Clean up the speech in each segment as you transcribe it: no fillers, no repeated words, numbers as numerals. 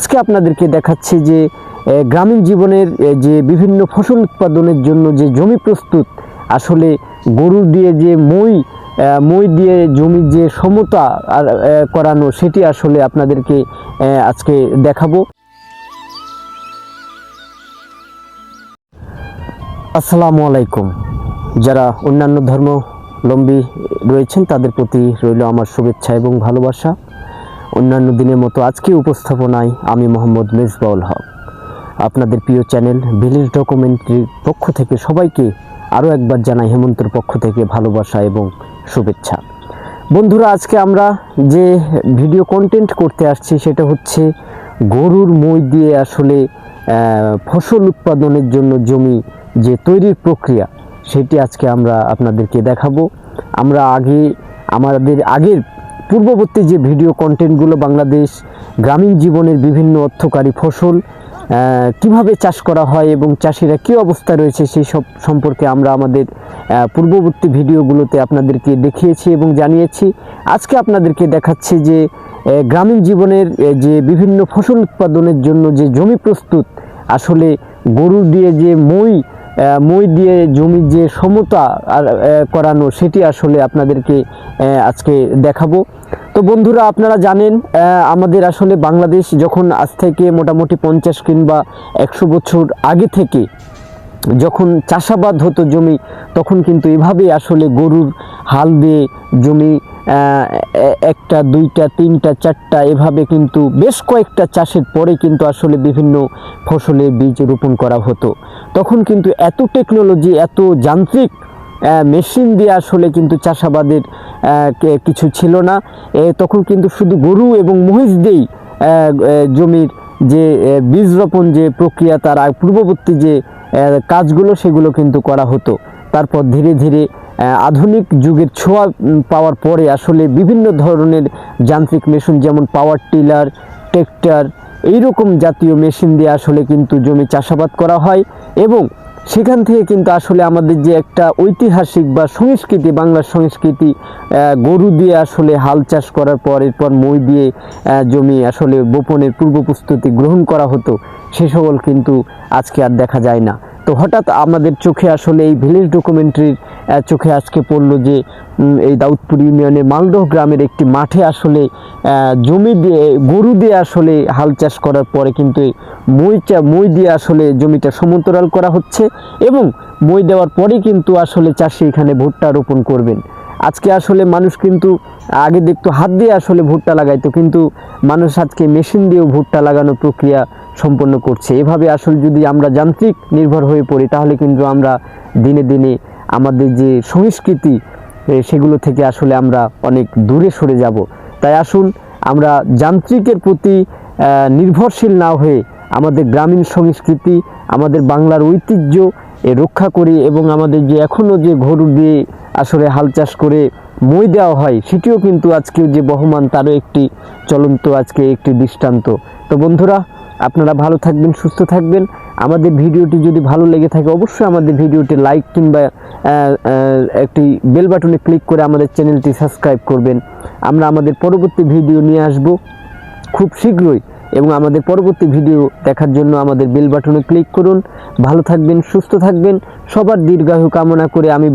আজকে আপনাদেরকে দেখাচ্ছি যে গ্রামীণ জীবনের যে বিভিন্ন ফসল উৎপাদনের জন্য যে জমি প্রস্তুত, আসলে গরু দিয়ে যে মই দিয়ে জমির যে সমতা করানো, সেটি আসলে আপনাদেরকে আজকে দেখাবো। আসসালামু আলাইকুম। যারা অন্যান্য ধর্মাবলম্বী রয়েছেন তাদের প্রতি রইল আমার শুভেচ্ছা এবং ভালোবাসা। অন্যান্য দিনের মতো আজকে উপস্থাপনায় আমি মোহাম্মদ মেজবাউল হক, আপনাদের প্রিয় চ্যানেল ভিলেজ ডকুমেন্টারির পক্ষ থেকে সবাইকে আরও একবার জানাই হেমন্তর পক্ষ থেকে ভালোবাসা এবং শুভেচ্ছা। বন্ধুরা, আজকে আমরা যে ভিডিও কন্টেন্ট করতে আসছি সেটা হচ্ছে গরুর মই দিয়ে আসলে ফসল উৎপাদনের জন্য জমি যে তৈরির প্রক্রিয়া, সেটি আজকে আমরা আপনাদেরকে দেখাবো। আমরা আমাদের আগের পূর্ববর্তী যে ভিডিও কন্টেন্টগুলো বাংলাদেশ গ্রামীণ জীবনের বিভিন্ন অর্থকারী ফসল কিভাবে চাষ করা হয় এবং চাষিরা কী অবস্থা রয়েছে সেই সব সম্পর্কে আমরা আমাদের পূর্ববর্তী ভিডিওগুলোতে আপনাদেরকে দেখিয়েছি এবং জানিয়েছি। আজকে আপনাদেরকে দেখাচ্ছি যে গ্রামীণ জীবনের যে বিভিন্ন ফসল উৎপাদনের জন্য যে জমি প্রস্তুত, আসলে গরু দিয়ে যে মই দিয়ে জমির যে সমতা করানো, সেটি আসলে আপনাদেরকে আজকে দেখাবো। তো বন্ধুরা, আপনারা জানেন আমাদের আসলে বাংলাদেশ যখন আজ থেকে মোটামুটি 50 কিংবা 100 বছর আগে থেকে যখন চাষাবাদ হতো জমি, তখন কিন্তু এভাবেই আসলে গরুর হাল দিয়ে জমি একটা, দুইটা, তিনটা, চারটা এভাবে কিন্তু বেশ কয়েকটা চাষের পরে কিন্তু আসলে বিভিন্ন ফসলের বীজ রোপণ করা হতো। তখন কিন্তু এত টেকনোলজি, এত যান্ত্রিক মেশিন দিয়ে আসলে কিন্তু চাষাবাদের কিছু ছিল না। তখন কিন্তু শুধু গরু এবং মহিষ দিয়েই জমির যে বীজ রোপণ যে প্রক্রিয়া, তার পূর্ববর্তী যে কাজগুলো সেগুলো কিন্তু করা হতো। তারপর ধীরে ধীরে আধুনিক যুগের ছোঁয়া পাওয়ার পরে আসলে বিভিন্ন ধরনের যান্ত্রিক মেশিন, যেমন পাওয়ার টিলার, ট্রেক্টর, এইরকম জাতীয় মেশিন দিয়ে আসলে কিন্তু জমি চাষাবাদ করা হয়। এবং সেখান থেকে কিন্তু আসলে আমাদের যে একটা ঐতিহাসিক বা সংস্কৃতি, বাংলার সংস্কৃতি, গরু দিয়ে আসলে হাল চাষ করার পর এরপর মই দিয়ে জমি আসলে বপনের পূর্ব প্রস্তুতি গ্রহণ করা হতো, সে সকল কিন্তু আজকে আর দেখা যায় না। তো হঠাৎ আমাদের চোখে আসলে এই ভিলেজ ডকুমেন্টারির চোখে আজকে পড়লো যে এই দাউদপুর ইউনিয়নের মালদহ গ্রামের একটি মাঠে আসলে জমি দিয়ে গরু দিয়ে আসলে হাল চাষ করার পরে কিন্তু মই দিয়ে আসলে জমিটা সমতল করা হচ্ছে এবং মই দেওয়ার পরে কিন্তু আসলে চাষি এখানে ভুট্টা রোপণ করবেন। আজকে আসলে মানুষ কিন্তু আগে দেখতো হাত দিয়ে আসলে ভুট্টা লাগাইতো, কিন্তু মানুষ আজকে মেশিন দিয়েও ভুট্টা লাগানোর প্রক্রিয়া সম্পন্ন করছে। এভাবে আসলে যদি আমরা যান্ত্রিক নির্ভর হয়ে পড়ি, তাহলে কিন্তু আমরা দিনে দিনে আমাদের যে সংস্কৃতি সেগুলো থেকে আসলে আমরা অনেক দূরে সরে যাব। তাই আসুন আমরা যান্ত্রিকের প্রতি নির্ভরশীল না হয়ে আমাদের গ্রামীণ সংস্কৃতি, আমাদের বাংলার ঐতিহ্য রক্ষা করি এবং আমাদের যে এখনও যে গরু দিয়ে আসলে হাল চাষ করে মই দেওয়া হয়, সেটিও কিন্তু আজকে যে বহমান, তারও একটি চলন্ত আজকে একটি দৃষ্টান্ত। তো বন্ধুরা, আপনারা ভালো থাকবেন, সুস্থ থাকবেন। আমাদের ভিডিওটি যদি ভালো লেগে থাকে অবশ্যই আমাদের ভিডিওটি লাইক কিংবা একটি বেল বাটনে ক্লিক করে আমাদের চ্যানেলটি সাবস্ক্রাইব করবেন। আমরা আমাদের পরবর্তী ভিডিও নিয়ে আসব খুব শীঘ্রই, এবং আমাদের পরবর্তী ভিডিও দেখার জন্য আমাদের বেল বাটনে ক্লিক করুন। ভালো থাকবেন, সুস্থ থাকবেন। সবার দীর্ঘায়ু কামনা করে আমি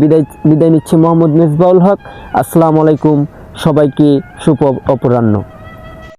বিদায় নিচ্ছি। মোহাম্মদ মেজবাউল হক। আসসালামু আলাইকুম। সবাইকে শুভ অপরাহ্ন।